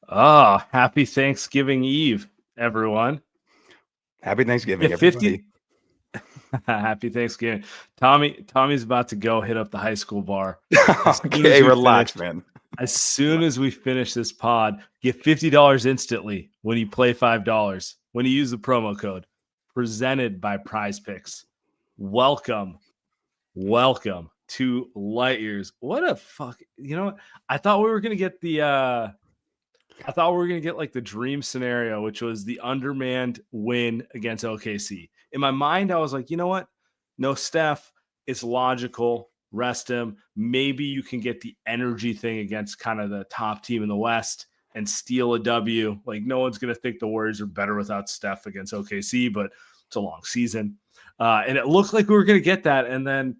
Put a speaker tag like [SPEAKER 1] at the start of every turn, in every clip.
[SPEAKER 1] Happy Thanksgiving Eve, everyone.
[SPEAKER 2] Happy Thanksgiving,
[SPEAKER 1] Get 50.
[SPEAKER 2] everybody.
[SPEAKER 1] Happy Thanksgiving. Tommy's about to go hit up the high school bar.
[SPEAKER 2] Okay, relax, man.
[SPEAKER 1] As soon as we finish this pod, get $50 instantly when you play $5 when you use the promo code presented by PrizePicks. Welcome to Light Years. What a fuck, what? I thought we were gonna get the like the dream scenario, which was the undermanned win against OKC. In my mind, I was like, you know what? No Steph. It's logical. Rest him. Maybe you can get the energy thing against kind of the top team in the West and steal a W. Like, no one's going to think the Warriors are better without Steph against OKC, but it's a long season. And it looked like we were going to get that. And then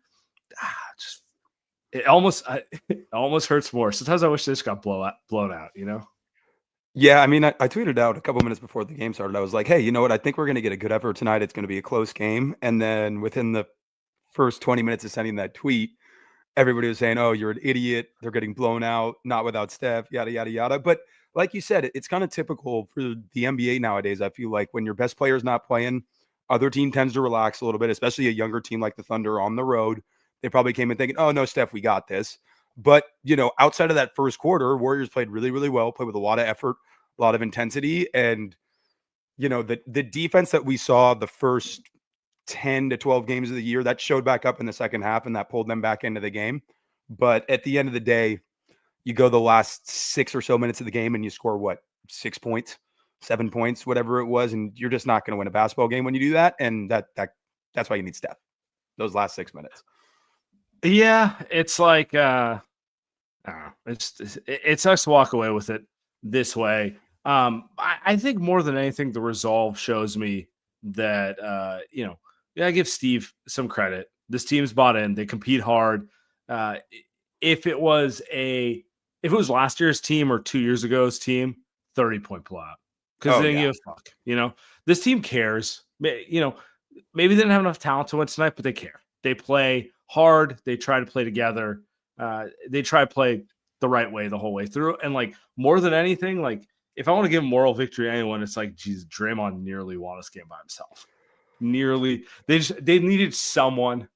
[SPEAKER 1] it almost hurts more. Sometimes I wish this got blown out,
[SPEAKER 2] Yeah, I mean, I tweeted out a couple minutes before the game started. I was like, hey, you know what? I think we're going to get a good effort tonight. It's going to be a close game. And then within the first 20 minutes of sending that tweet, everybody was saying, oh, you're an idiot. They're getting blown out, not without Steph, yada, yada, yada. But like you said, it's kind of typical for the NBA nowadays. I feel like when your best player is not playing, other team tends to relax a little bit, especially a younger team like the Thunder on the road. They probably came in thinking, oh, no, Steph, we got this. But, outside of that first quarter, Warriors played really, really well, played with a lot of effort, a lot of intensity. And, the defense that we saw the first 10 to 12 games of the year, that showed back up in the second half, and that pulled them back into the game. But at the end of the day, you go the last 6 or so minutes of the game and you score 6 points, 7 points, whatever it was, and you're just not going to win a basketball game when you do that. And that's why you need Steph, those last 6 minutes.
[SPEAKER 1] Yeah, it's like it's nice to walk away with it this way. I think more than anything, the resolve shows me that I give Steve some credit. This team's bought in. They compete hard. If it was last year's team or 2 years ago's team, 30-point blowout. Because they didn't give a fuck. This team cares. Maybe they didn't have enough talent to win tonight, but they care. They play hard. They try to play together. They try to play the right way the whole way through. And like more than anything, like if I want to give moral victory to anyone, it's like, geez, Draymond nearly won this game by himself. Nearly. They needed someone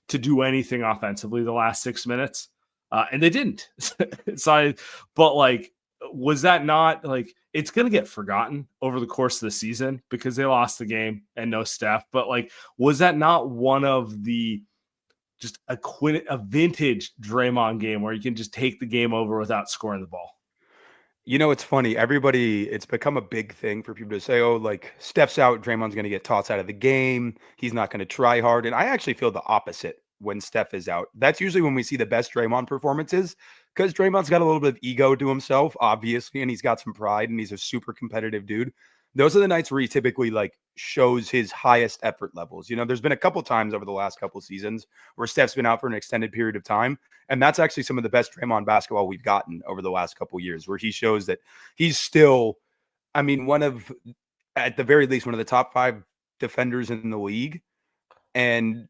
[SPEAKER 1] to do anything offensively the last 6 minutes, and they didn't. But like, was that not like it's going to get forgotten over the course of the season because they lost the game and no Steph? But like, was that not one of the just a vintage Draymond game where you can just take the game over without scoring the ball?
[SPEAKER 2] It's funny. It's become a big thing for people to say, oh, like Steph's out, Draymond's going to get tossed out of the game. He's not going to try hard. And I actually feel the opposite when Steph is out. That's usually when we see the best Draymond performances because Draymond's got a little bit of ego to himself, obviously, and he's got some pride and he's a super competitive dude. Those are the nights where he typically like shows his highest effort levels. There's been a couple times over the last couple seasons where Steph's been out for an extended period of time. And that's actually some of the best Draymond basketball we've gotten over the last couple years, where he shows that he's still, at the very least, one of the top 5 defenders in the league. And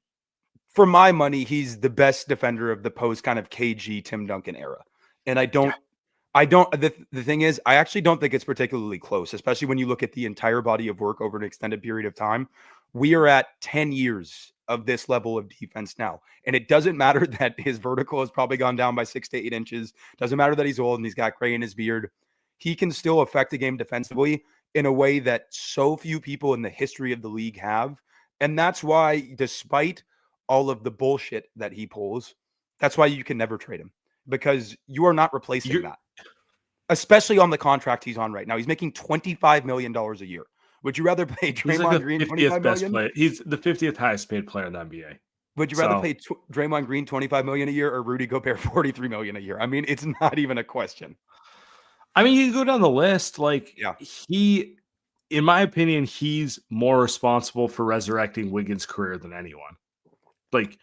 [SPEAKER 2] for my money, he's the best defender of the post kind of KG Tim Duncan era. And the thing is, I actually don't think it's particularly close, especially when you look at the entire body of work over an extended period of time. We are at 10 years of this level of defense now. And it doesn't matter that his vertical has probably gone down by 6 to 8 inches. Doesn't matter that he's old and he's got gray in his beard. He can still affect a game defensively in a way that so few people in the history of the league have. And that's why, despite all of the bullshit that he pulls, that's why you can never trade him, because you are not replacing that. Especially on the contract he's on right now. He's making $25 million a year. Would you rather pay Draymond Green $25 million?
[SPEAKER 1] He's the 50th highest paid player in the NBA.
[SPEAKER 2] Would you rather pay Draymond Green $25 million a year or Rudy Gobert $43 million a year? I mean, it's not even a question.
[SPEAKER 1] I mean, you can go down the list. Like, he, in my opinion, he's more responsible for resurrecting Wiggins' career than anyone. Like,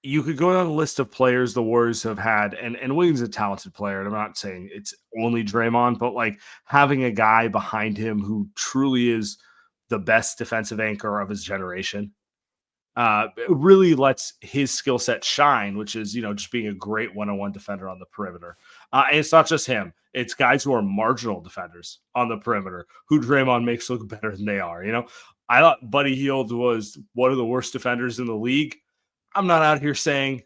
[SPEAKER 1] you could go down the list of players the Warriors have had, and Wiggins is a talented player, and I'm not saying it's only Draymond, but like having a guy behind him who truly is the best defensive anchor of his generation, it really lets his skill set shine, which is, just being a great one-on-one defender on the perimeter. And it's not just him. It's guys who are marginal defenders on the perimeter who Draymond makes look better than they are. I thought Buddy Hield was one of the worst defenders in the league. I'm not out here saying,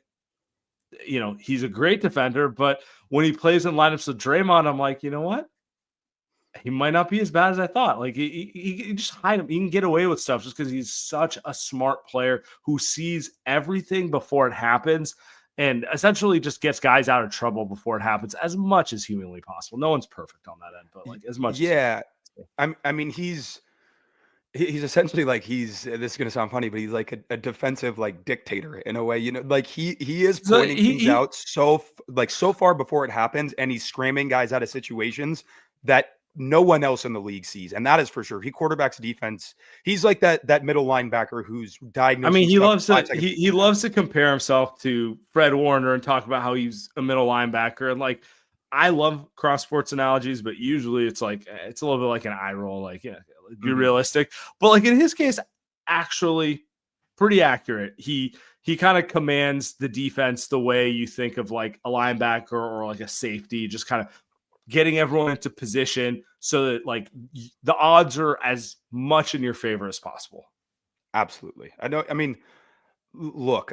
[SPEAKER 1] he's a great defender, but when he plays in lineups with Draymond, I'm like, you know what? He might not be as bad as I thought. Like he just hide him. He can get away with stuff just because he's such a smart player who sees everything before it happens and essentially just gets guys out of trouble before it happens as much as humanly possible. No one's perfect on that end, but like as much.
[SPEAKER 2] Yeah. I mean, he's essentially like this is gonna sound funny, but he's like a defensive like dictator in a way, like he is pointing things out so far before it happens, and he's screaming guys out of situations that no one else in the league sees, and that is for sure. He quarterbacks defense. He's like that middle linebacker who's diagnosed.
[SPEAKER 1] I mean, he loves to compare himself to Fred Warner and talk about how he's a middle linebacker, and like I love cross sports analogies, but usually it's like it's a little bit like an eye roll, like be realistic. But like in his case, actually pretty accurate. He kind of commands the defense the way you think of like a linebacker or like a safety, just kind of getting everyone into position so that like the odds are as much in your favor as possible.
[SPEAKER 2] Absolutely. I know. I mean, look,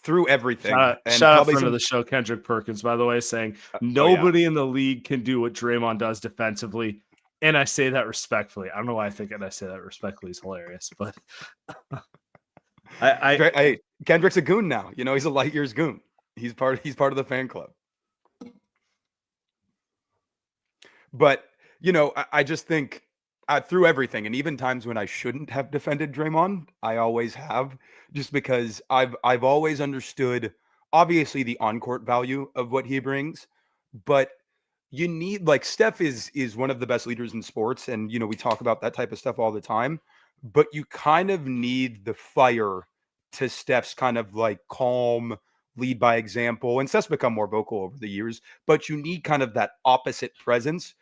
[SPEAKER 2] through everything.
[SPEAKER 1] Shout out friend of the show, Kendrick Perkins, by the way, saying nobody in the league can do what Draymond does defensively. And I say that respectfully. I don't know why I think I say that respectfully is hilarious, but
[SPEAKER 2] Kendrick's a goon now. He's a light years goon. He's part of the fan club. But, I just think through everything, and even times when I shouldn't have defended Draymond, I always have, just because I've always understood, obviously, the on-court value of what he brings. But you need, like, Steph is one of the best leaders in sports, and, we talk about that type of stuff all the time. But you kind of need the fire to Steph's kind of, like, calm, lead by example, and Steph's become more vocal over the years, but you need kind of that opposite presence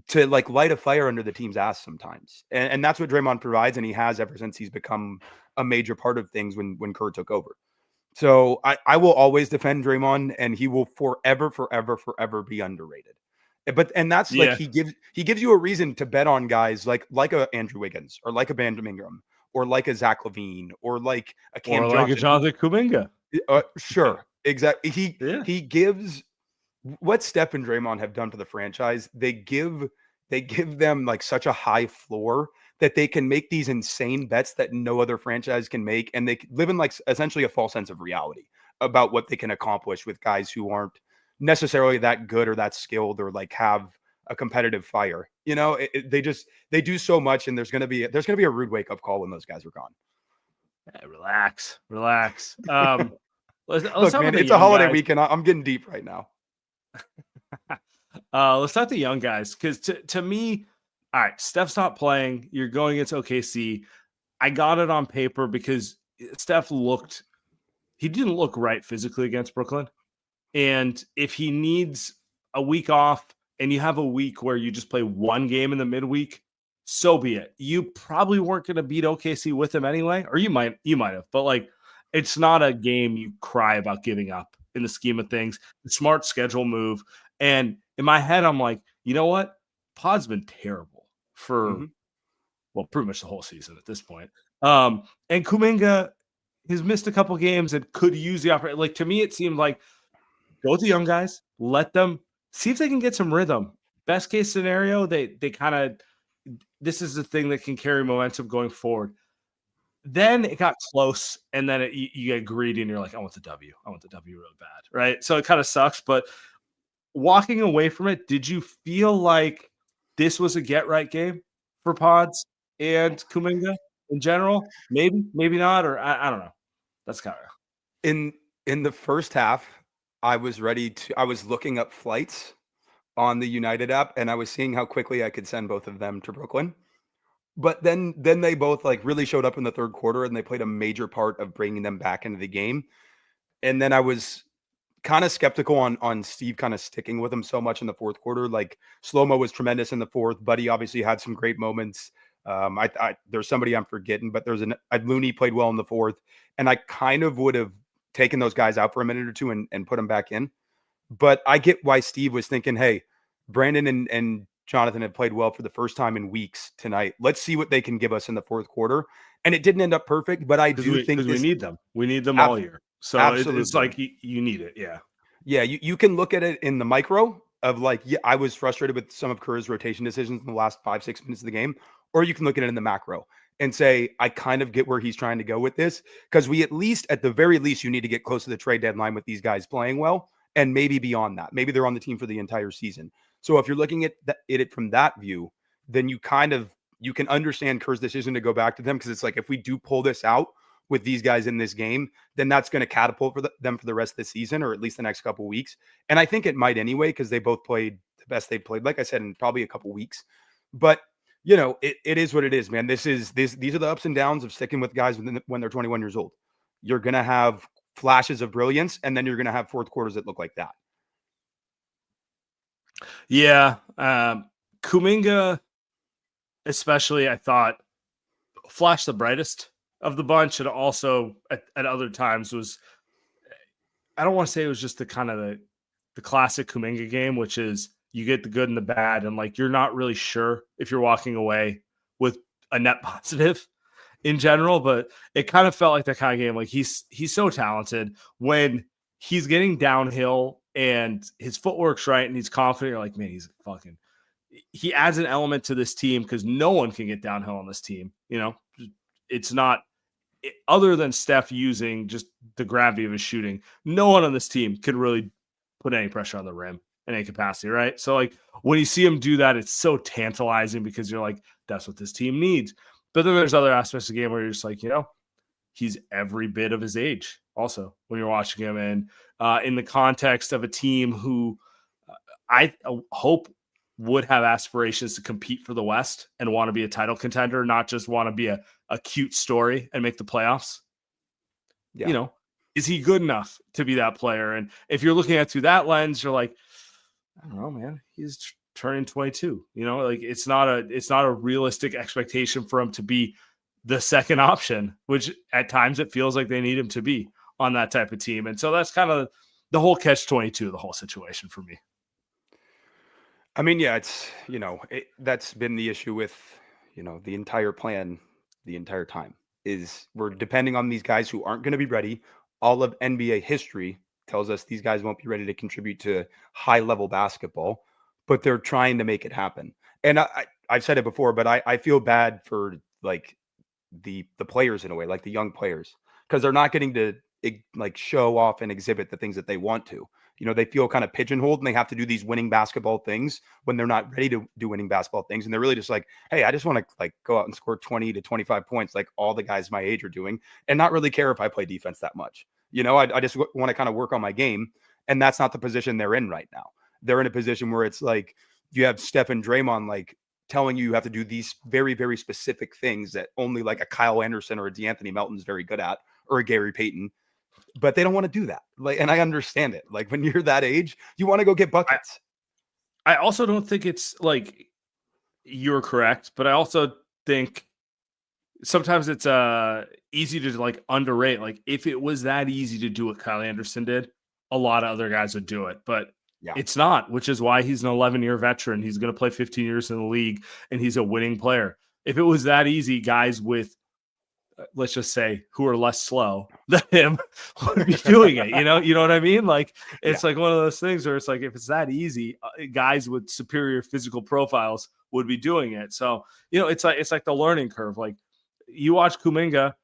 [SPEAKER 2] to like light a fire under the team's ass sometimes. And that's what Draymond provides, and he has ever since he's become a major part of things when Kerr took over. So I will always defend Draymond, and he will forever be underrated. And that's like he gives you a reason to bet on guys like a Andrew Wiggins or like a Brandon Ingram or like a Zach LaVine or like a Cam Johnson.
[SPEAKER 1] Like a Jonathan Kuminga.
[SPEAKER 2] Sure. Exactly. He gives what Steph and Draymond have done for the franchise. They give them like such a high floor that they can make these insane bets that no other franchise can make. And they live in like essentially a false sense of reality about what they can accomplish with guys who aren't necessarily that good or that skilled or like have a competitive fire. They do so much, and there's going to be a rude wake up call when those guys are gone.
[SPEAKER 1] Hey, relax.
[SPEAKER 2] Look, man, it's a holiday weekend. I'm getting deep right now.
[SPEAKER 1] Let's talk the young guys, because to me, all right, Steph's not playing. You're going against OKC. I got it on paper because Steph didn't look right physically against Brooklyn. And if he needs a week off and you have a week where you just play one game in the midweek, so be it. You probably weren't going to beat OKC with him anyway, or you might have, but like, it's not a game you cry about giving up in the scheme of things. The smart schedule move. And in my head, I'm like, you know what? Pod's been terrible for, well, pretty much the whole season at this point. And Kuminga has missed a couple games and could use the opportunity. Like, to me, it seemed like go with the young guys, let them see if they can get some rhythm. Best case scenario, they kind of, this is the thing that can carry momentum going forward. Then it got close, and then you get greedy, and you're like, I want the W really bad, right? So it kind of sucks, but walking away from it, did you feel like this was a get-right game for Podz and Kuminga in general? Maybe not, or I don't know. That's kind of...
[SPEAKER 2] In the first half, I was looking up flights on the United app, and I was seeing how quickly I could send both of them to Brooklyn. But then they both like really showed up in the third quarter, and they played a major part of bringing them back into the game. And then I was kind of skeptical on Steve kind of sticking with him so much in the fourth quarter. Like Slow-Mo was tremendous in the fourth. Buddy obviously had some great moments. There's somebody I'm forgetting, but Looney played well in the fourth, and I kind of would have taken those guys out for a minute or two and put them back in. But I get why Steve was thinking, hey, Brandon and Jonathan have played well for the first time in weeks tonight. Let's see what they can give us in the fourth quarter. And it didn't end up perfect, but I do think
[SPEAKER 1] we need them. We need them all year. So it's like you need it. Yeah.
[SPEAKER 2] Yeah. You can look at it in the micro of like, yeah, I was frustrated with some of Kerr's rotation decisions in the last 5-6 minutes of the game. Or you can look at it in the macro and say, I kind of get where he's trying to go with this. Because at the very least, you need to get close to the trade deadline with these guys playing well. And maybe beyond that, maybe they're on the team for the entire season. So if you're looking at it from that view, then you can understand Kerr's decision to go back to them, because it's like, if we do pull this out with these guys in this game, then that's going to catapult them for the rest of the season, or at least the next couple of weeks. And I think it might anyway, because they both played the best they've played, like I said, in probably a couple weeks. But it is what it is, man. These are the ups and downs of sticking with guys when they're 21 years old. You're going to have flashes of brilliance, and then you're going to have fourth quarters that look like that.
[SPEAKER 1] Yeah. Kuminga, especially, I thought flashed the brightest of the bunch, and also at other times was, I don't want to say it was just the kind of the classic Kuminga game, which is you get the good and the bad, and like you're not really sure if you're walking away with a net positive in general, but it kind of felt like that kind of game. Like he's so talented when he's getting downhill and his footwork's right and he's confident. You're like, man, he adds an element to this team, because no one can get downhill on this team. It's not, other than Steph using just the gravity of his shooting, no one on this team could really put any pressure on the rim in any capacity, right? So like when you see him do that, it's so tantalizing, because you're like, that's what this team needs. But then there's other aspects of the game where you're just like, he's every bit of his age also when you're watching him. And in the context of a team who I hope would have aspirations to compete for the West and want to be a title contender, not just want to be a cute story and make the playoffs. Yeah. Is he good enough to be that player? And if you're looking at it through that lens, you're like, I don't know, man, he's turning 22. Like it's not a realistic expectation for him to be the second option, which at times it feels like they need him to be on that type of team. And so that's kind of the whole catch-22 of the whole situation for me.
[SPEAKER 2] I mean, yeah, it's, that's been the issue with, the entire plan the entire time, is we're depending on these guys who aren't going to be ready. All of NBA history tells us these guys won't be ready to contribute to high level basketball, but they're trying to make it happen. And I've said it before, but I feel bad for like the players in a way, like the young players, because they're not getting to like show off and exhibit the things that they want to. They feel kind of pigeonholed, and they have to do these winning basketball things when they're not ready to do winning basketball things. And they're really just like, hey, I just want to like go out and score 20 to 25 points like all the guys my age are doing, and not really care if I play defense that much. I just want to kind of work on my game. And that's not the position they're in right now. They're in a position where it's like you have Steph and Draymond like telling you have to do these very, very specific things that only like a Kyle Anderson or a DeAnthony Melton is very good at, or a Gary Payton. But they don't want to do that. Like, and I understand it. Like when you're that age, you want to go get buckets.
[SPEAKER 1] I also don't think it's like you're correct, but I also think sometimes it's easy to like underrate. Like if it was that easy to do what Kyle Anderson did, a lot of other guys would do it, but it's not, which is why he's an 11-year veteran. He's going to play 15 years in the league, and he's a winning player. If it was that easy, guys with, let's just say, who are less slow than him would be doing it. You know what I mean? Like it's like one of those things where it's like, if it's that easy, guys with superior physical profiles would be doing it. So, it's like the learning curve. Like you watch Kuminga,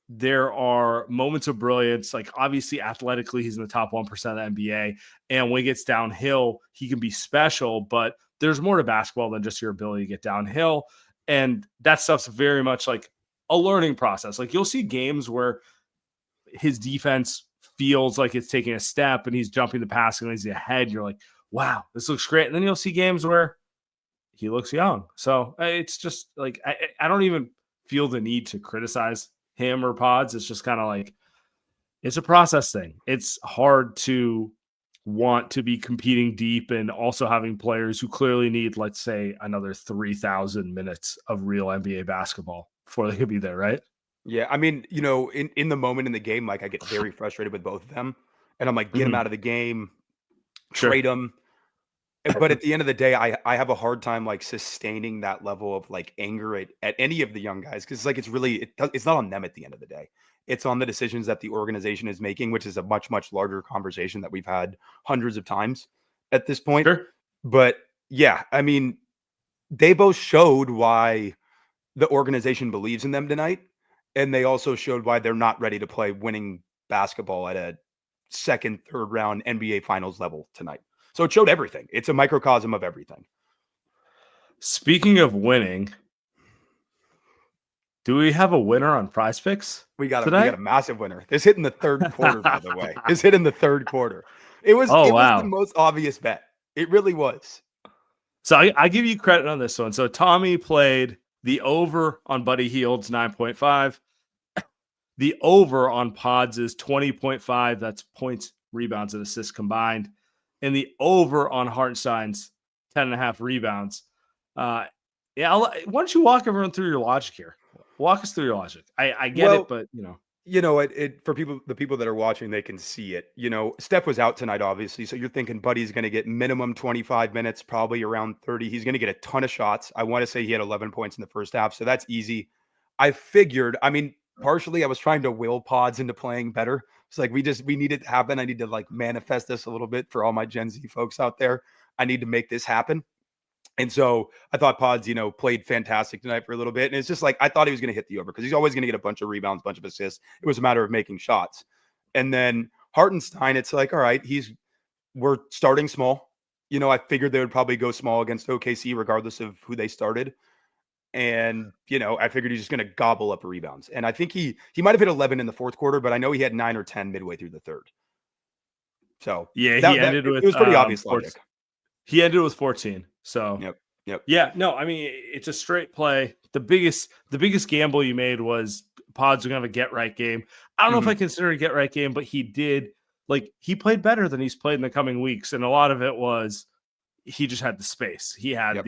[SPEAKER 1] there are moments of brilliance. Like obviously athletically, he's in the top 1% of the NBA. And when he gets downhill, he can be special, but there's more to basketball than just your ability to get downhill. And that stuff's very much like a learning process. Like you'll see games where his defense feels like it's taking a step and he's jumping the passing lanes ahead. You're like, wow, this looks great. And then you'll see games where he looks young. So it's just like, I don't even feel the need to criticize him or Podz. It's just kind of like, it's a process thing. It's hard to want to be competing deep and also having players who clearly need, let's say, another 3,000 minutes of real NBA basketball before they could be there, right?
[SPEAKER 2] Yeah, I mean, in the moment in the game, like I get very frustrated with both of them, and I'm like, get them
[SPEAKER 1] Mhm.
[SPEAKER 2] out of the game,
[SPEAKER 1] Sure.
[SPEAKER 2] trade them. But at the end of the day, I have a hard time like sustaining that level of like anger at any of the young guys because like it's not on them at the end of the day. It's on the decisions that the organization is making, which is a much larger conversation that we've had hundreds of times at this point.
[SPEAKER 1] Sure.
[SPEAKER 2] But yeah, I mean, they both showed why the organization believes in them tonight, and they also showed why they're not ready to play winning basketball at a second, third round NBA finals level tonight. So it showed everything. It's a microcosm of everything.
[SPEAKER 1] Speaking of winning, do we have a winner on PrizePicks
[SPEAKER 2] We got
[SPEAKER 1] tonight?
[SPEAKER 2] a massive winner. This hit in the third quarter, by the way. This hit in the third quarter. It was
[SPEAKER 1] Oh,
[SPEAKER 2] the
[SPEAKER 1] wow.
[SPEAKER 2] most obvious bet. It really was.
[SPEAKER 1] So I give you credit on this one. So Tommy played the over on Buddy Hield's 9.5. The over on Podz is 20.5. That's points, rebounds, and assists combined. And the over on Hartenstein's 10.5 rebounds. Yeah, why don't you walk everyone through your logic here? Walk us through your logic. I get
[SPEAKER 2] Well,
[SPEAKER 1] it, but
[SPEAKER 2] For the people that are watching, they can see it. Steph was out tonight, obviously. So you're thinking Buddy's going to get minimum 25 minutes, probably around 30. He's going to get a ton of shots. I want to say he had 11 points in the first half. So that's easy. I figured, partially I was trying to will Podz into playing better. It's like we need it to happen. I need to like manifest this a little bit for all my Gen Z folks out there. I need to make this happen. And so I thought Podz, played fantastic tonight for a little bit. And it's just like I thought he was going to hit the over because he's always going to get a bunch of rebounds, bunch of assists. It was a matter of making shots. And then Hartenstein, it's like, all right, we're starting small. I figured they would probably go small against OKC regardless of who they started. And, I figured he's just going to gobble up rebounds. And I think he might have hit 11 in the fourth quarter, but I know he had 9 or 10 midway through the third. So
[SPEAKER 1] yeah, he ended with
[SPEAKER 2] it was pretty obvious logic.
[SPEAKER 1] He ended with 14. So
[SPEAKER 2] Yep.
[SPEAKER 1] Yeah, no, I mean it's a straight play. The biggest gamble you made was Podz was gonna have a get right game. I don't know if I consider it a get right game, but he did he played better than he's played in the coming weeks, and a lot of it was he just had the space. He had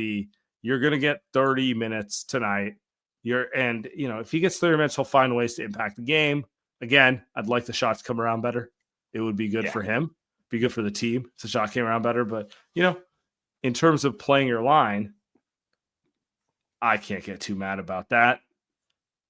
[SPEAKER 1] you're gonna get 30 minutes tonight. If he gets 30 minutes, he'll find ways to impact the game. Again, I'd like the shots to come around better. It would be good for him, be good for the team if the shot came around better. But in terms of playing your line, I can't get too mad about that.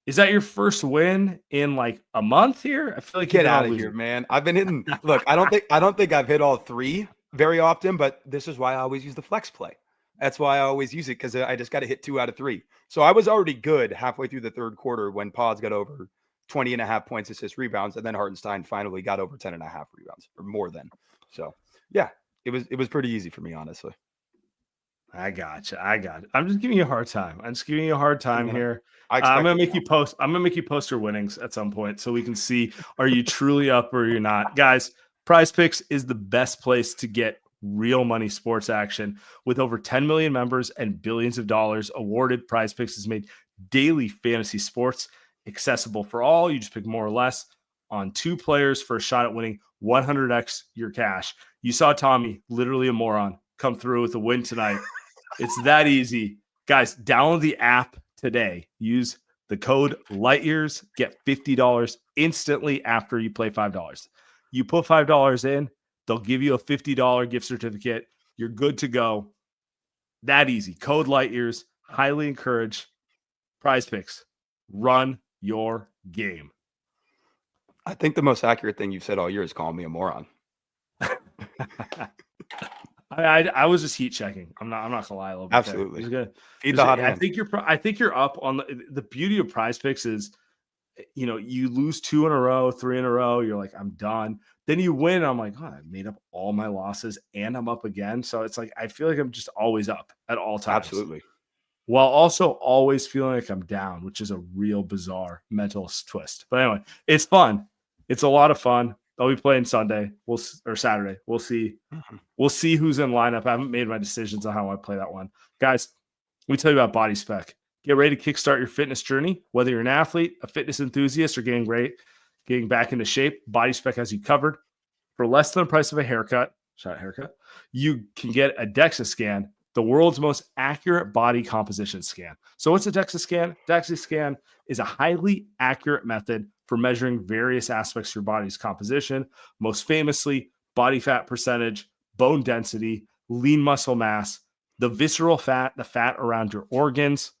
[SPEAKER 1] Is that your first win in like a month here? I feel like
[SPEAKER 2] get out of here, man. I've been hitting. Look, I don't think I've hit all three very often, but this is why I always use the flex play. That's why I always use it because I just got to hit 2 out of 3. So I was already good halfway through the third quarter when Podz got over 20.5 points, assists, rebounds, and then Hartenstein finally got over 10.5 rebounds or more than. So yeah, it was pretty easy for me, honestly.
[SPEAKER 1] I got you. I'm just giving you a hard time. Here.
[SPEAKER 2] I'm
[SPEAKER 1] gonna make you post. I'm gonna make you post your winnings at some point so we can see are you truly up or you're not, guys. PrizePicks is the best place to get real money sports action with over 10 million members and billions of dollars awarded. PrizePicks has made daily fantasy sports accessible for all. You just pick more or less on 2 players for a shot at winning 100x your cash. You saw Tommy, literally a moron, come through with a win tonight. It's that easy. Guys, download the app today. Use the code LIGHTYEARS. Get $50 instantly after you play $5. You put $5 in, they'll give you a $50 gift certificate. You're good to go. That easy. Code LIGHTYEARS. Highly encouraged. PrizePicks. Run your game.
[SPEAKER 2] I think the most accurate thing you've said all year is calling me a moron.
[SPEAKER 1] I was just heat checking. I'm not gonna lie a little bit.
[SPEAKER 2] Absolutely.
[SPEAKER 1] Feed the hot hand. I think you're up on the beauty of PrizePicks is, you lose 2 in a row, 3 in a row. You're like, I'm done. Then you win. I'm like, I made up all my losses and I'm up again. So it's like, I feel like I'm just always up at all times.
[SPEAKER 2] Absolutely.
[SPEAKER 1] While also always feeling like I'm down, which is a real bizarre mental twist. But anyway, it's fun. It's a lot of fun. I'll be playing Sunday or Saturday. We'll see. We'll see who's in lineup. I haven't made my decisions on how I play that one. Guys, let me tell you about Body Spec. Get ready to kickstart your fitness journey. Whether you're an athlete, a fitness enthusiast, or getting back into shape, Body Spec has you covered. For less than the price of a haircut, Shot haircut. You can get a DEXA scan, the world's most accurate body composition scan. So what's a DEXA scan? DEXA scan is a highly accurate method for measuring various aspects of your body's composition, most famously body fat percentage, bone density, lean muscle mass, the visceral fat, the fat around your organs.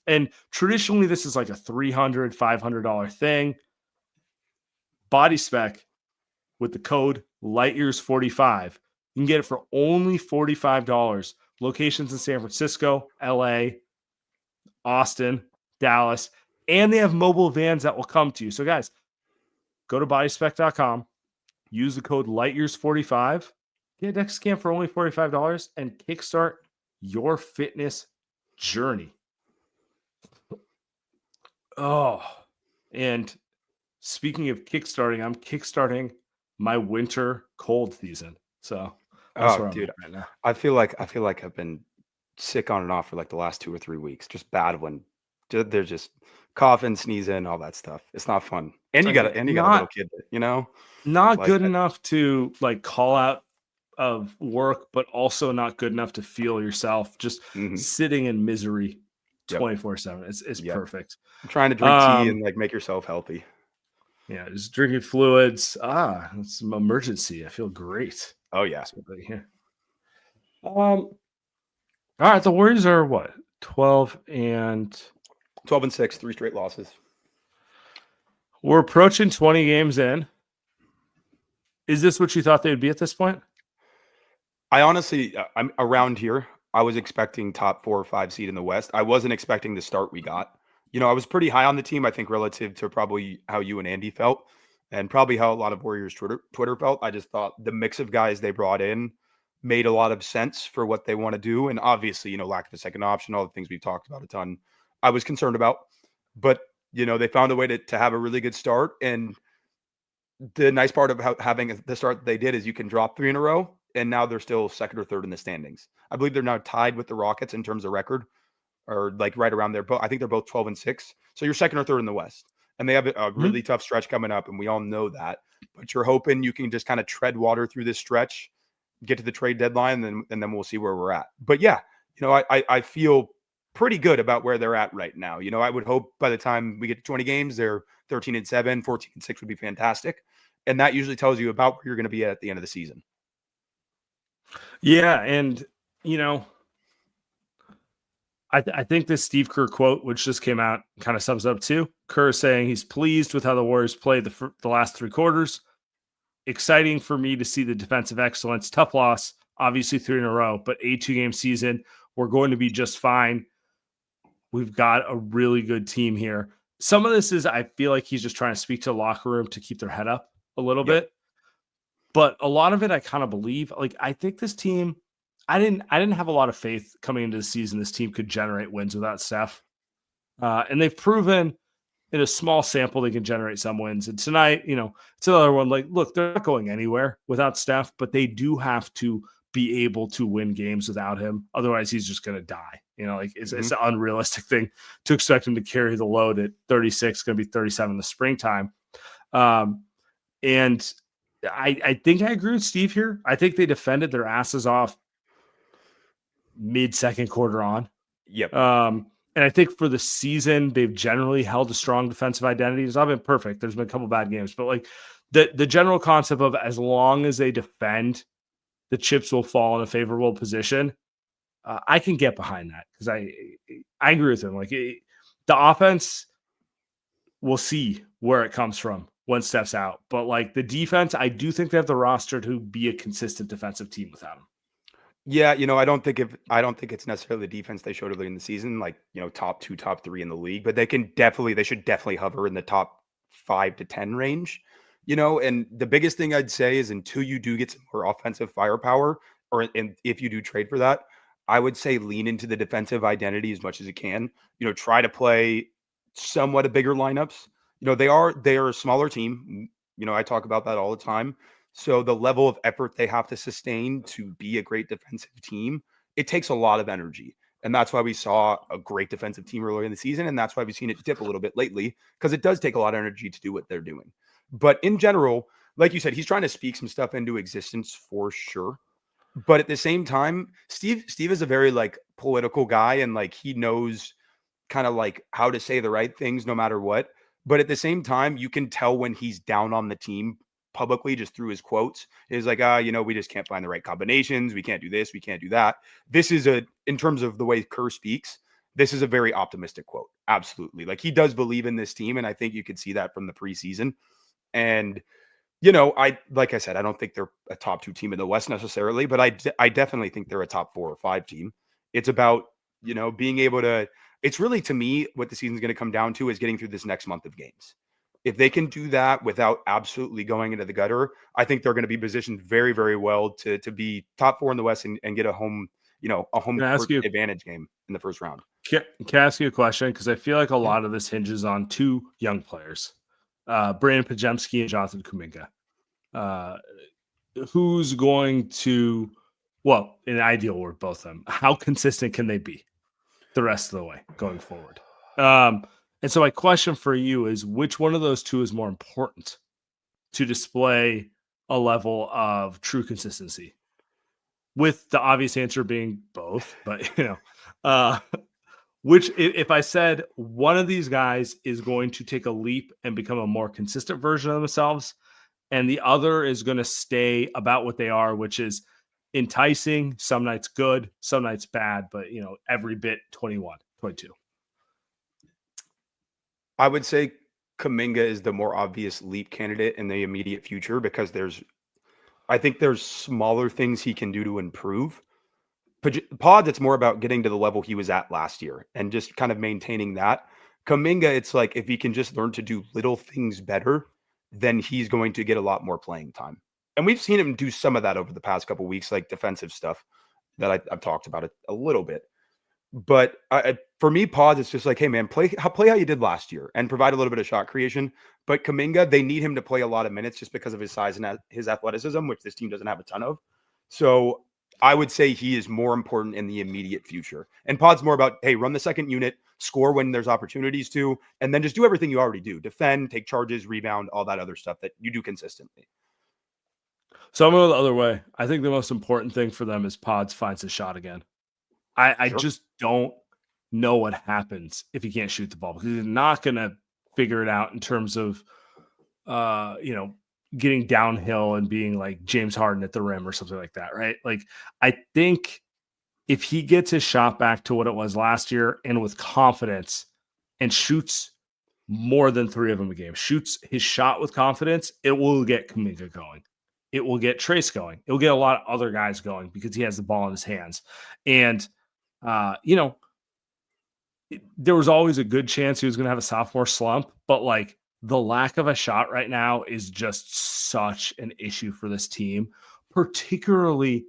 [SPEAKER 1] And traditionally, this is like a $300, $500 thing. Body Spec with the code LightYears45. You can get it for only $45. Locations in San Francisco, LA, Austin, Dallas, and they have mobile vans that will come to you. So, guys, go to bodyspec.com, use the code LightYears45, get a DEXA scan for only $45, and kickstart your fitness journey. Oh, and speaking of kickstarting, I'm kickstarting my winter cold season. So, that's where I'm at right now.
[SPEAKER 2] I feel like I've been sick on and off for like the last 2 or 3 weeks, just battling. They're just coughing, sneezing, all that stuff. It's not fun. And you got a little kid,
[SPEAKER 1] Not
[SPEAKER 2] like
[SPEAKER 1] good enough to like call out of work, but also not good enough to feel yourself just sitting in misery 24/7. It's perfect.
[SPEAKER 2] I'm trying to drink tea and like make yourself healthy.
[SPEAKER 1] Yeah, just drinking fluids. It's an emergency. I feel great.
[SPEAKER 2] Oh yeah.
[SPEAKER 1] All right, the Warriors are what? 12 and
[SPEAKER 2] 6, 3 straight losses.
[SPEAKER 1] We're approaching 20 games in. Is this what you thought they would be at this point?
[SPEAKER 2] I honestly, I'm around here. I was expecting top 4 or 5 seed in the West. I wasn't expecting the start we got. I was pretty high on the team, I think, relative to probably how you and Andy felt and probably how a lot of Warriors Twitter felt. I just thought the mix of guys they brought in made a lot of sense for what they want to do. And obviously, lack of a second option, all the things we've talked about a ton, I was concerned about. But, they found a way to have a really good start. And the nice part of having the start they did is you can drop 3 in a row. And now they're still second or third in the standings. I believe they're now tied with the Rockets in terms of record, or like right around there. But I think they're both 12 and 6. So you're second or third in the West. And they have a really tough stretch coming up. And we all know that. But you're hoping you can just kind of tread water through this stretch, get to the trade deadline, and then we'll see where we're at. But yeah, I feel pretty good about where they're at right now. I would hope by the time we get to 20 games, they're 13 and 7, 14 and 6 would be fantastic. And that usually tells you about where you're going to be at the end of the season.
[SPEAKER 1] Yeah, and I think this Steve Kerr quote, which just came out, kind of sums up too. Kerr is saying he's pleased with how the Warriors played the last 3 quarters. Exciting for me to see the defensive excellence. Tough loss, obviously 3 in a row, but a 2-game season. We're going to be just fine. We've got a really good team here. Some of this is, I feel like he's just trying to speak to the locker room to keep their head up a little bit. But a lot of it, I kind of believe. Like, I think this team, I didn't have a lot of faith coming into the season this team could generate wins without Steph. And they've proven in a small sample they can generate some wins. And tonight, it's another one. Like, look, they're not going anywhere without Steph, but they do have to be able to win games without him. Otherwise, he's just going to die. It's an unrealistic thing to expect him to carry the load at 36, going to be 37 in the springtime. And I think I agree with Steve here. I think they defended their asses off mid-second quarter on.
[SPEAKER 2] Yep.
[SPEAKER 1] And I think for the season, they've generally held a strong defensive identity. It's not been perfect. There's been a couple bad games, but like the general concept of as long as they defend, the chips will fall in a favorable position. I can get behind that because I agree with him. Like the offense, we'll see where it comes from when Steph's out. But like the defense, I do think they have the roster to be a consistent defensive team without him.
[SPEAKER 2] Yeah, I don't think it's necessarily the defense they showed early in the season, like, top 2, top 3 in the league, but they should definitely hover in the top 5 to 10 range, and the biggest thing I'd say is until you do get some more offensive firepower, and if you do trade for that, I would say lean into the defensive identity as much as you can, try to play somewhat a bigger lineups. They are a smaller team. I talk about that all the time. So the level of effort they have to sustain to be a great defensive team, it takes a lot of energy. And that's why we saw a great defensive team earlier in the season. And that's why we've seen it dip a little bit lately, because it does take a lot of energy to do what they're doing. But in general, like you said, he's trying to speak some stuff into existence for sure. But at the same time, Steve is a very like political guy, and like he knows kind of like how to say the right things no matter what. But at the same time, you can tell when he's down on the team publicly just through his quotes. He's like, we just can't find the right combinations. We can't do this. We can't do that. This is in terms of the way Kerr speaks, this is a very optimistic quote. Absolutely. Like he does believe in this team. And I think you could see that from the preseason. And, like I said, I don't think they're a top 2 team in the West necessarily, but I definitely think they're a top 4 or 5 team. It's about, being able to, it's really, to me, what the season's going to come down to is getting through this next month of games. If they can do that without absolutely going into the gutter, I think they're going to be positioned very, very well to be top 4 in the West and get a home court advantage game in the first round.
[SPEAKER 1] Can I ask you a question? Because I feel like a lot of this hinges on 2 young players, Brandon Pajemski and Jonathan Kuminga. Who's going to, well, in an ideal world, both of them, how consistent can they be the rest of the way going forward? And so my question for you is, which one of those 2 is more important to display a level of true consistency? With the obvious answer being both, but which, if I said one of these guys is going to take a leap and become a more consistent version of themselves, and the other is going to stay about what they are, which is enticing, some nights good, some nights bad, but every bit 21, 22.
[SPEAKER 2] I would say Kuminga is the more obvious leap candidate in the immediate future because I think there's smaller things he can do to improve. Podz, it's more about getting to the level he was at last year and just kind of maintaining that. Kuminga, it's like if he can just learn to do little things better, then he's going to get a lot more playing time. And we've seen him do some of that over the past couple of weeks, like defensive stuff that I've talked about it a little bit. But for me, Podz, it's just like, hey, man, play how you did last year and provide a little bit of shot creation. But Kuminga, they need him to play a lot of minutes just because of his size and his athleticism, which this team doesn't have a ton of. So I would say he is more important in the immediate future. And Pod's more about, hey, run the second unit, score when there's opportunities to, and then just do everything you already do. Defend, take charges, rebound, all that other stuff that you do consistently.
[SPEAKER 1] So I'm going to go the other way. I think the most important thing for them is Podz finds his shot again. I just don't know what happens if he can't shoot the ball, because he's not going to figure it out in terms of, getting downhill and being like James Harden at the rim or something like that, right? Like, I think if he gets his shot back to what it was last year and with confidence and shoots more than 3 of them a game, shoots his shot with confidence, it will get Kuminga going. It will get Trace going. It will get a lot of other guys going because he has the ball in his hands. And, there was always a good chance he was going to have a sophomore slump, but like the lack of a shot right now is just such an issue for this team, particularly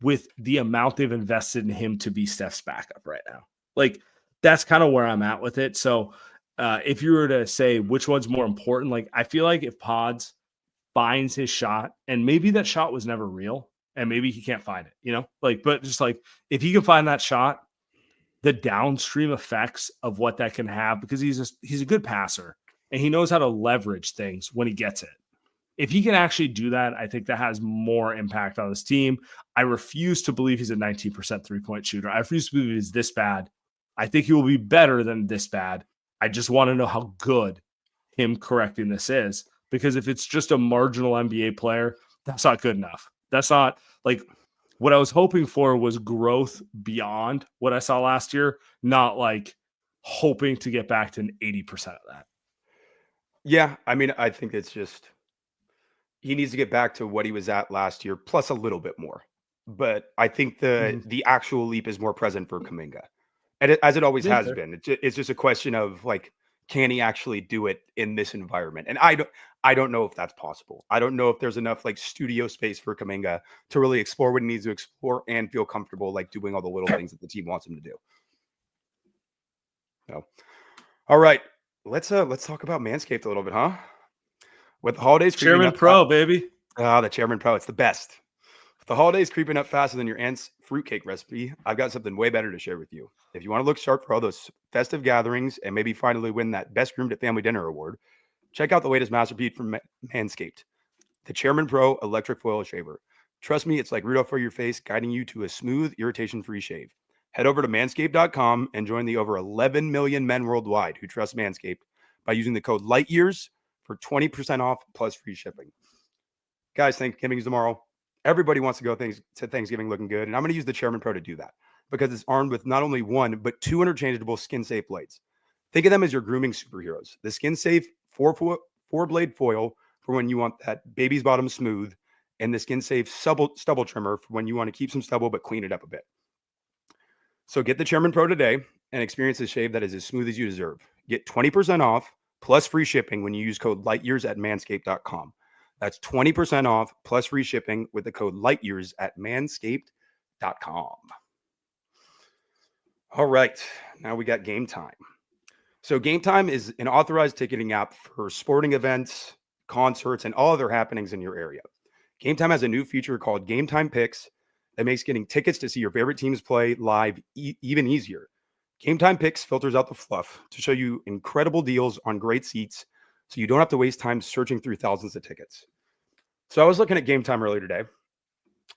[SPEAKER 1] with the amount they've invested in him to be Steph's backup right now. Like, that's kind of where I'm at with it. So if you were to say which one's more important, like, I feel like if Podz finds his shot, and maybe that shot was never real and maybe he can't find it, but just like, if he can find that shot, the downstream effects of what that can have, because he's a good passer and he knows how to leverage things when he gets it. If he can actually do that, I think that has more impact on this team. I refuse to believe he's a 19% 3-point shooter. I refuse to believe he's this bad. I think he will be better than this bad. I just want to know how good him correcting this is, because if it's just a marginal NBA player, that's not good enough. That's not like what I was hoping for was growth beyond what I saw last year, not like hoping to get back to an 80% of that.
[SPEAKER 2] Yeah, I mean, I think it's just he needs to get back to what he was at last year, plus a little bit more. But I think the actual leap is more present for Kuminga, and as it always has been. It's just a question of like, can he actually do it in this environment? And I don't know if that's possible. I don't know if there's enough like studio space for Kuminga to really explore what he needs to explore and feel comfortable like doing all the little things that the team wants him to do. So, all right, let's talk about Manscaped a little bit, huh? With the holidays,
[SPEAKER 1] Chairman Pro, baby.
[SPEAKER 2] The Chairman Pro, it's the best. With the holidays creeping up faster than your aunt's fruitcake recipe, I've got something way better to share with you. If you want to look sharp for all those festive gatherings and maybe finally win that Best Groomed at Family Dinner award, check out the latest masterpiece from Manscaped. The Chairman Pro Electric Foil Shaver. Trust me, it's like Rudolph for your face, guiding you to a smooth, irritation-free shave. Head over to manscaped.com and join the over 11 million men worldwide who trust Manscaped by using the code LIGHTYEARS for 20% off plus free shipping. Guys, Thanksgiving is tomorrow. Everybody wants to go to Thanksgiving looking good, and I'm going to use the Chairman Pro to do that because it's armed with not only one, but 2 interchangeable skin-safe blades. Think of them as your grooming superheroes. The skin-safe 4-blade foil for when you want that baby's bottom smooth, and the skin-safe stubble trimmer for when you want to keep some stubble but clean it up a bit. So get the Chairman Pro today and experience a shave that is as smooth as you deserve. Get 20% off plus free shipping when you use code LIGHTYEARS at manscaped.com. That's 20% off plus free shipping with the code LIGHTYEARS at manscaped.com. All right, now we got Game Time. So Game Time is an authorized ticketing app for sporting events, concerts, and all other happenings in your area. Game Time has a new feature called Game Time Picks that makes getting tickets to see your favorite teams play live even easier. Game Time Picks filters out the fluff to show you incredible deals on great seats so you don't have to waste time searching through thousands of tickets. So I was looking at Game Time earlier today,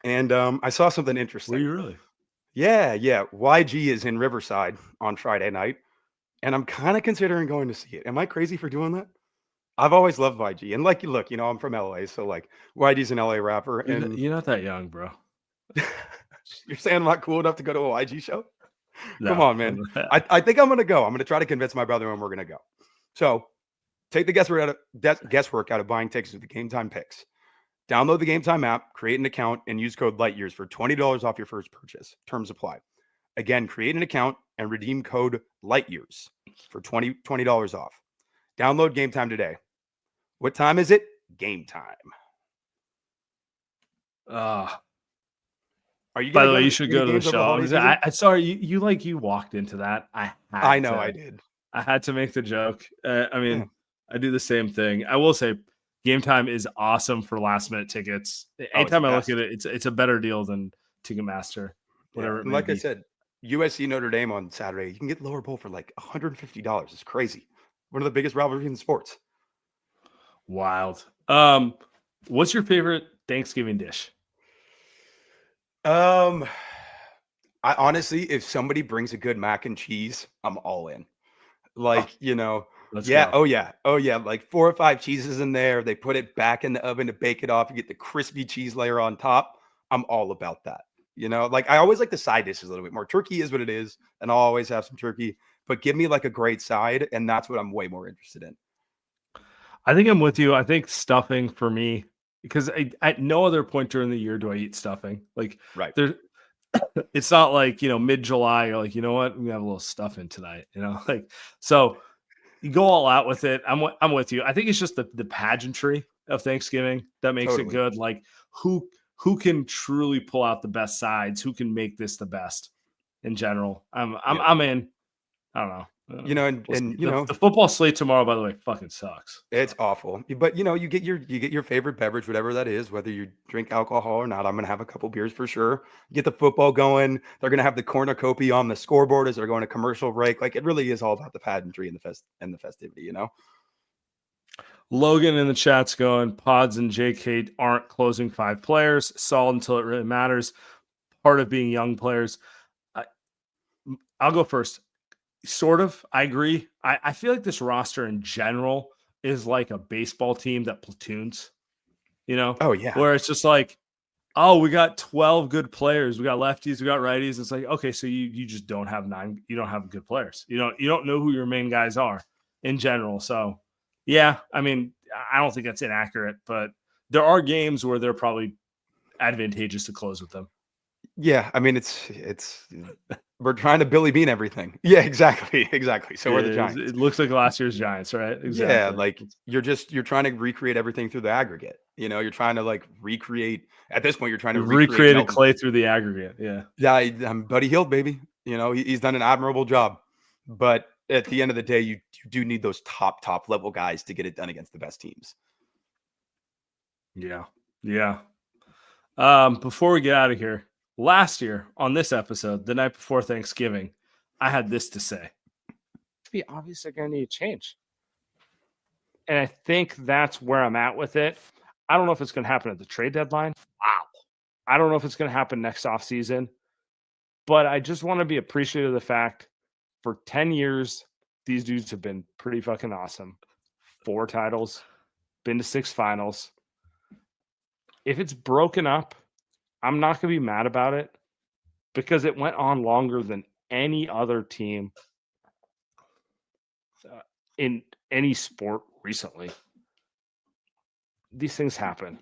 [SPEAKER 2] and I saw something interesting.
[SPEAKER 1] Were you really?
[SPEAKER 2] Yeah. YG is in Riverside on Friday night, and I'm kind of considering going to see it. Am I crazy for doing that? I've always loved YG, and like, look, I'm from LA, so like YG's an LA rapper, and
[SPEAKER 1] You're not that young, bro.
[SPEAKER 2] You're saying I'm not cool enough to go to a YG show?
[SPEAKER 1] No.
[SPEAKER 2] Come on, man. I think I'm going to go. I'm going to try to convince my brother when we're going to go. So take the guesswork out of buying tickets with the Game Time Picks. Download the Game Time app, create an account, and use code LIGHTYEARS for $20 off your first purchase. Terms apply. Again, create an account and redeem code LIGHTYEARS for $20 off. Download Game Time today. What time is it? Game time. Are you?
[SPEAKER 1] By the way, you should go to the show. I sorry, you walked into that. I know
[SPEAKER 2] I did.
[SPEAKER 1] I had to make the joke. I do the same thing. I will say, Game Time is awesome for last minute tickets. Anytime I look at it, it's a better deal than Ticketmaster. Whatever.
[SPEAKER 2] Yeah. Like I said, USC Notre Dame on Saturday, you can get lower bowl for like $150. It's crazy. One of the biggest rivalries in sports.
[SPEAKER 1] Wild. What's your favorite Thanksgiving dish?
[SPEAKER 2] I honestly, if somebody brings a good mac and cheese, I'm all in. Like,
[SPEAKER 1] let's go.
[SPEAKER 2] Oh yeah. Like 4 or 5 cheeses in there. They put it back in the oven to bake it off. You get the crispy cheese layer on top. I'm all about that. Like I always like the side dishes a little bit more. Turkey is what it is, and I'll always have some turkey. But give me like a great side, and that's what I'm way more interested in.
[SPEAKER 1] I think I'm with you. I think stuffing for me, because at no other point during the year do I eat stuffing. Like,
[SPEAKER 2] right.
[SPEAKER 1] It's not like, mid-July, you're like, you know what? We have a little stuffing tonight, so you go all out with it. I'm with you. I think it's just the pageantry of Thanksgiving that makes it good. Like who can truly pull out the best sides? Who can make this the best in general? I'm in. I don't know. The football slate tomorrow, by the way, fucking sucks.
[SPEAKER 2] It's awful. But you get your favorite beverage, whatever that is, whether you drink alcohol or not. I'm gonna have a couple beers for sure. Get the football going. They're gonna have the cornucopia on the scoreboard as they're going to commercial break. Like it really is all about the pageantry and the festivity,
[SPEAKER 1] Logan in the chat's going, Podz and JK aren't closing 5 players. Solid until it really matters. Part of being young players. I'll go first. Sort of. I agree. I feel like this roster in general is like a baseball team that platoons,
[SPEAKER 2] Oh, yeah.
[SPEAKER 1] Where it's just like, oh, we got 12 good players. We got lefties. We got righties. It's like, okay, so you just don't have 9. You don't have good players. You don't know who your main guys are in general. So, yeah, I don't think that's inaccurate, but there are games where they're probably advantageous to close with them.
[SPEAKER 2] Yeah, it's we're trying to Billy Bean everything. Yeah, exactly. So we're the Giants.
[SPEAKER 1] It looks like last year's Giants, right? Exactly.
[SPEAKER 2] Yeah, like you're trying to recreate everything through the aggregate. You're trying to like recreate. At this point, you're trying to
[SPEAKER 1] recreate Clay through the aggregate. Yeah.
[SPEAKER 2] Yeah, I'm Buddy Hield, baby. He's done an admirable job. But at the end of the day, you do need those top level guys to get it done against the best teams.
[SPEAKER 1] Yeah. Before we get out of here. Last year on this episode, the night before Thanksgiving, I had this to say. Be obviously going to need change. And I think that's where I'm at with it. I don't know if it's going to happen at the trade deadline. Wow. I don't know if it's going to happen next offseason. But I just want to be appreciative of the fact for 10 years, these dudes have been pretty fucking awesome. 4 titles, been to 6 finals. If it's broken up, I'm not going to be mad about it because it went on longer than any other team in any sport recently. These things happen.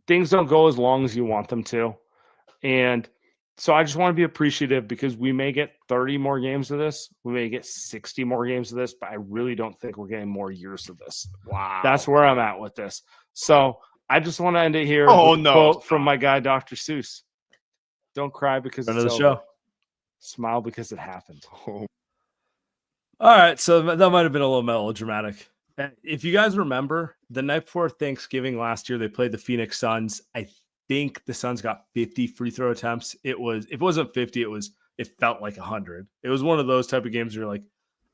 [SPEAKER 1] Things don't go as long as you want them to. And so I just want to be appreciative because we may get 30 more games of this. We may get 60 more games of this, but I really don't think we're getting more years of this.
[SPEAKER 3] Wow.
[SPEAKER 1] That's where I'm at with this. So I just want to end it here
[SPEAKER 3] Oh,
[SPEAKER 1] with a
[SPEAKER 3] no.
[SPEAKER 1] quote from my guy, Dr. Seuss. Don't cry because
[SPEAKER 3] End
[SPEAKER 1] it's
[SPEAKER 3] of the
[SPEAKER 1] over.
[SPEAKER 3] show.
[SPEAKER 1] Smile because it happened.
[SPEAKER 3] Oh.
[SPEAKER 1] All right. So that might have been a little melodramatic. If you guys remember, the night before Thanksgiving last year, they played the Phoenix Suns. I think the Suns got 50 free throw attempts. If it wasn't 50, it felt like 100. It was one of those type of games where you're like,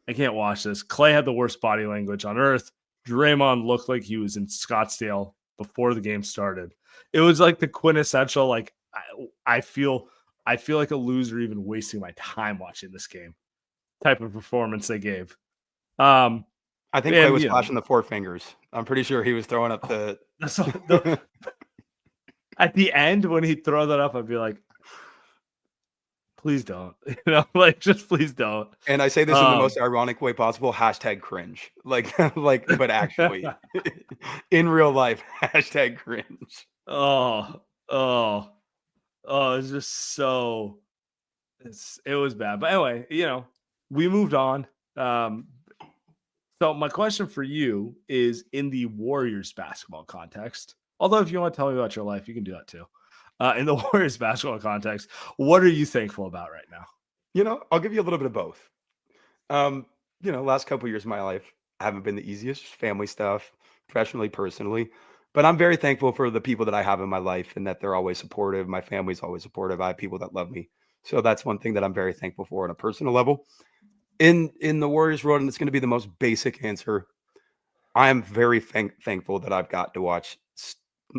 [SPEAKER 1] I can't watch this. Clay had the worst body language on earth. Draymond looked like he was in Scottsdale before the game started. It was like the quintessential, like, I feel like a loser even wasting my time watching this game type of performance they gave.
[SPEAKER 2] I think Clay was flashing the 4 fingers. I'm pretty sure he was throwing up the
[SPEAKER 1] at the end when he'd throw that up, I'd be like, please don't. Like just please don't.
[SPEAKER 2] And I say this in the most ironic way possible, #cringe. Like, but actually in real life, #cringe.
[SPEAKER 1] It's just so it was bad. But anyway, we moved on. So my question for you is in the Warriors basketball context, although if you want to tell me about your life, you can do that too. In the Warriors basketball context, what are you thankful about right now?
[SPEAKER 2] I'll give you a little bit of both. Last couple of years of my life haven't been the easiest, just family stuff, professionally, personally. But I'm very thankful for the people that I have in my life and that they're always supportive. My family's always supportive. I have people that love me. So that's one thing that I'm very thankful for on a personal level. In the Warriors world, and it's going to be the most basic answer, I am very thankful that I've got to watch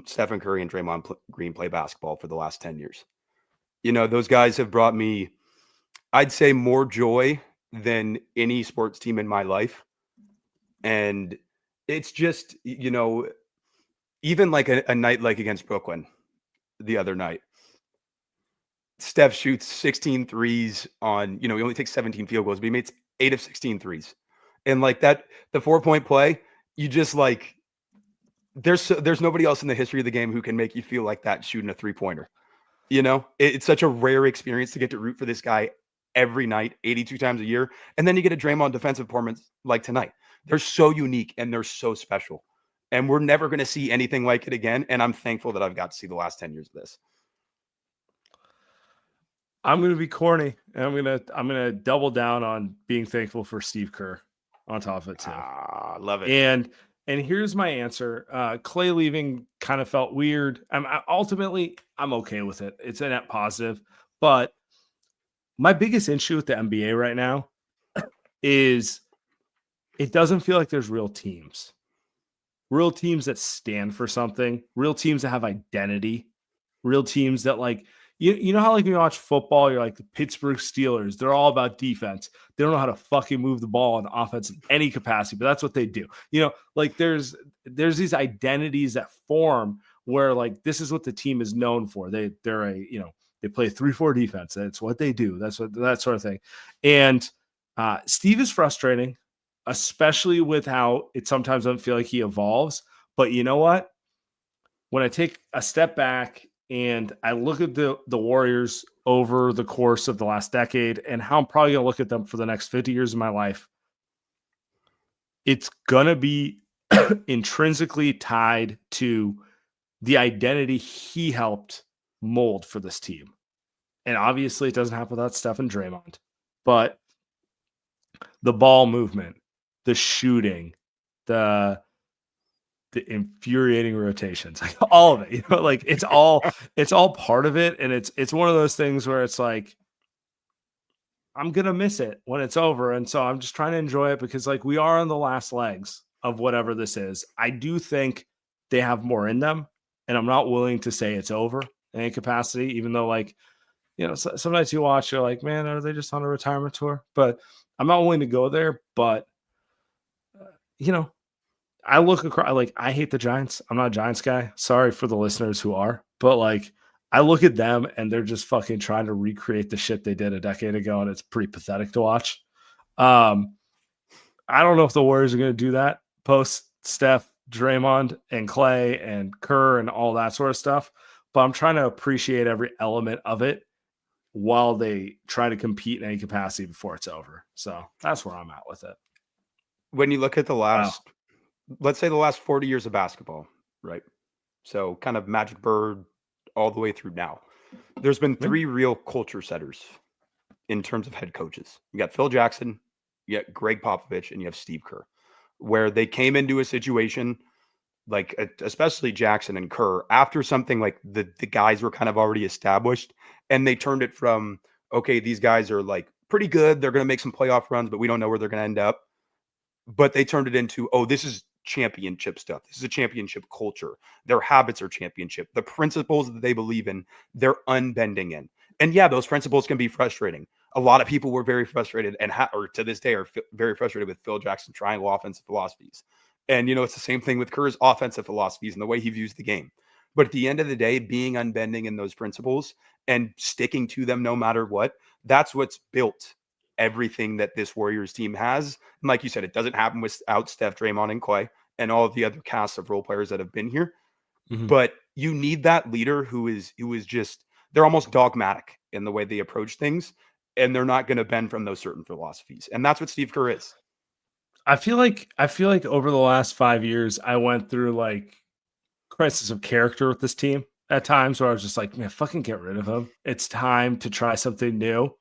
[SPEAKER 2] Stephen Curry and Draymond Green play basketball for the last 10 years. Those guys have brought me, I'd say, more joy than any sports team in my life. And it's just, even like a night like against Brooklyn the other night, Steph shoots 16 threes on, he only takes 17 field goals, but he made 8 of 16 threes. And like that, the 4-point play, you just like, there's nobody else in the history of the game who can make you feel like that shooting a 3-pointer. It's such a rare experience to get to root for this guy every night, 82 times a year. And then you get a Draymond defensive performance like tonight. They're so unique and they're so special. And we're never going to see anything like it again. And I'm thankful that I've got to see the last 10 years of this.
[SPEAKER 1] I'm going to be corny, and I'm going to double down on being thankful for Steve Kerr on top of it too.
[SPEAKER 2] Love it.
[SPEAKER 1] And here's my answer. Clay leaving kind of felt weird. Ultimately, I'm okay with it. It's a net positive. But my biggest issue with the NBA right now is it doesn't feel like there's real teams that stand for something, real teams that have identity, real teams that like, you know how like when you watch football, you're like the Pittsburgh Steelers. They're all about defense. They don't know how to fucking move the ball on offense in any capacity, but that's what they do. Like there's these identities that form where like this is what the team is known for. They play 3-4 defense. That's what they do. That sort of thing. And Steve is frustrating, especially with how it sometimes doesn't feel like he evolves. But you know what? When I take a step back and I look at the Warriors over the course of the last decade and how I'm probably going to look at them for the next 50 years of my life, it's going to be intrinsically tied to the identity he helped mold for this team. And obviously it doesn't happen without Steph and Draymond, but the ball movement, the shooting, the infuriating rotations, like all of it, like it's all part of it. And it's one of those things where it's like, I'm going to miss it when it's over. And so I'm just trying to enjoy it because like we are on the last legs of whatever this is. I do think they have more in them, and I'm not willing to say it's over in any capacity, even though, like, you know, sometimes you watch, you're like, man, are they just on a retirement tour? But I'm not willing to go there. But, you know, I look across, like, I hate the Giants. I'm not a Giants guy. Sorry for the listeners who are, but like, I look at them and they're just fucking trying to recreate the shit they did a decade ago, and it's pretty pathetic to watch. I don't know if the Warriors are going to do that post Steph, Draymond, and Clay, and Kerr, and all that sort of stuff. But I'm trying to appreciate every element of it while they try to compete in any capacity before it's over. So that's where I'm at with it.
[SPEAKER 2] When you look at the last, let's say the last 40 years of basketball, right? So kind of Magic Bird all the way through now. There's been 3 real culture setters in terms of head coaches. You got Phil Jackson, you got Greg Popovich, and you have Steve Kerr, where they came into a situation like, especially Jackson and Kerr, after something like the guys were kind of already established, and they turned it from, okay, these guys are like pretty good, they're going to make some playoff runs, but we don't know where they're going to end up. But they turned it into, oh, this is championship stuff. This is a championship culture. Their habits are championship. The principles that they believe in, they're unbending in. And yeah, those principles can be frustrating. A lot of people were very frustrated or to this day are very frustrated with Phil Jackson triangle offensive philosophies. And, you know, it's the same thing with Kerr's offensive philosophies and the way he views the game. But at the end of the day, being unbending in those principles and sticking to them no matter what, that's what's built everything that this Warriors team has. And like you said, it doesn't happen without Steph, Draymond, and Clay and all of the other cast of role players that have been here. Mm-hmm. But you need that leader who is just, they're almost dogmatic in the way they approach things, and they're not going to bend from those certain philosophies. And that's what Steve Kerr is.
[SPEAKER 1] I feel like over the last 5 years, I went through like crisis of character with this team at times where I was just like, man, fucking get rid of him. It's time to try something new.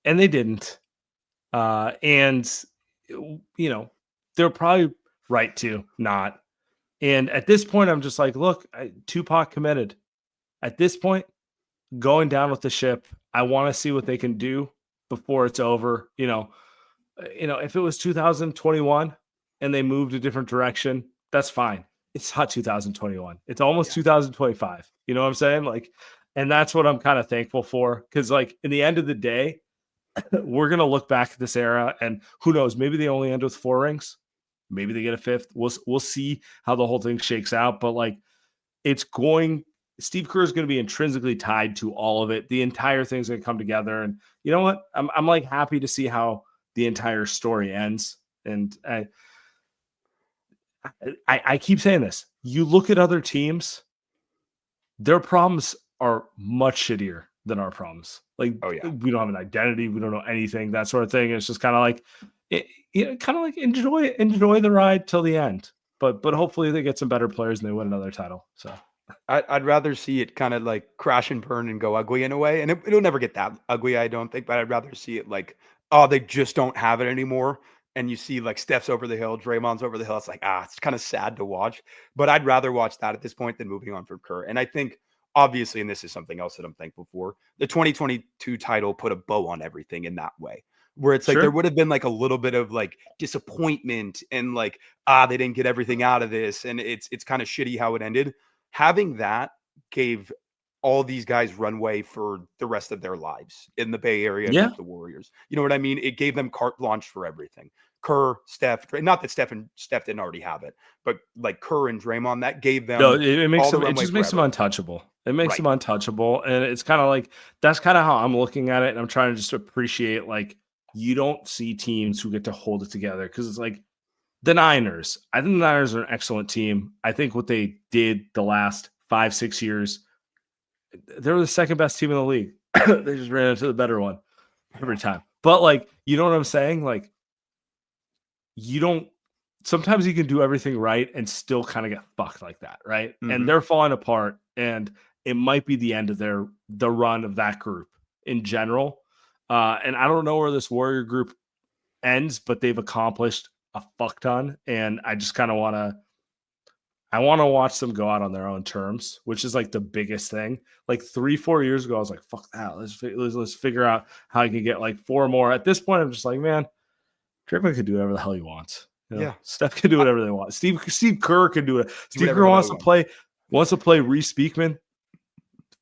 [SPEAKER 1] And they didn't. And, you know, they're probably right to not. And at this point, I'm just like, look, Tupac committed. At this point, going down with the ship, I want to see what they can do before it's over. You know, if it was 2021 and they moved a different direction, that's fine. It's not 2021. It's almost 2025. You know what I'm saying? Like, and that's what I'm kind of thankful for. Cause like in the end of the day, we're going to look back at this era and who knows, maybe they only end with 4 rings. Maybe they get a 5th. We'll see how the whole thing shakes out. But like, Steve Kerr is going to be intrinsically tied to all of it. The entire thing's going to come together. And you know what? I'm like happy to see how the entire story ends. And I keep saying this. You look at other teams, their problems are much shittier than our problems. Like, we don't have an identity. We don't know anything, that sort of thing. It's just kind of like, enjoy the ride till the end. But hopefully they get some better players and they win another title. So
[SPEAKER 2] I'd rather see it kind of like crash and burn and go ugly in a way. And it'll never get that ugly, I don't think. But I'd rather see it like, oh, they just don't have it anymore. And you see like Steph's over the hill, Draymond's over the hill. It's like, it's kind of sad to watch. But I'd rather watch that at this point than moving on from Kerr. And I think, obviously, and this is something else that I'm thankful for, the 2022 title put a bow on everything in that way. Where it's like there would have been like a little bit of like disappointment and like, they didn't get everything out of this. And it's kind of shitty how it ended. Having that gave all these guys runway for the rest of their lives in the Bay Area with the Warriors. You know what I mean? It gave them carte blanche for everything. Kerr, Steph, not that Steph didn't already have it, but like Kerr and Draymond, that gave them.
[SPEAKER 1] No, it just makes them untouchable. It makes them untouchable. And it's kind of like, that's kind of how I'm looking at it. And I'm trying to just appreciate, like, you don't see teams who get to hold it together. Cause it's like the Niners. I think the Niners are an excellent team. I think what they did the last 5-6 years, they were the second best team in the league. They just ran into the better one every time. But like, you know what I'm saying? Like, sometimes you can do everything right and still kind of get fucked like that, right? Mm-hmm. And they're falling apart, and it might be the end of the run of that group in general. And I don't know where this Warrior group ends, but they've accomplished a fuck ton, and I just kind of want to watch them go out on their own terms, which is like the biggest thing. Like 3-4 years ago, I was like, fuck that. Let's figure out how I can get like 4 more. At this point, I'm just like, man, Draymond could do whatever the hell he wants.
[SPEAKER 2] Yeah.
[SPEAKER 1] Steph can do whatever they want. Steve Kerr can do it. Steve
[SPEAKER 2] whatever
[SPEAKER 1] Kerr
[SPEAKER 2] the
[SPEAKER 1] wants
[SPEAKER 2] hell
[SPEAKER 1] to
[SPEAKER 2] he
[SPEAKER 1] play Reese Beekman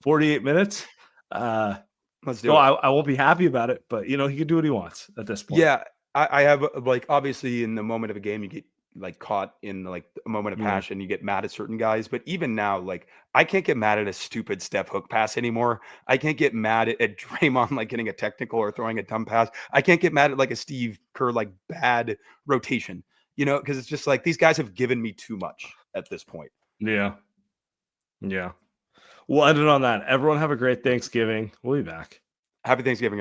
[SPEAKER 1] 48 minutes.
[SPEAKER 2] Let's do
[SPEAKER 1] So
[SPEAKER 2] it.
[SPEAKER 1] I won't be happy about it, but he can do what he wants at this point.
[SPEAKER 2] Yeah, I have like obviously in the moment of a game you get like caught in like a moment of
[SPEAKER 1] Yeah.
[SPEAKER 2] passion, you get mad at certain guys, but even now, like I can't get mad at a stupid Steph hook pass anymore. I can't get mad at Draymond like getting a technical or throwing a dumb pass. I can't get mad at like a Steve Kerr like bad rotation, because it's just like these guys have given me too much at this point.
[SPEAKER 1] Yeah. Yeah. We'll end it on that. Everyone have a great Thanksgiving. We'll be back.
[SPEAKER 2] Happy Thanksgiving, everyone.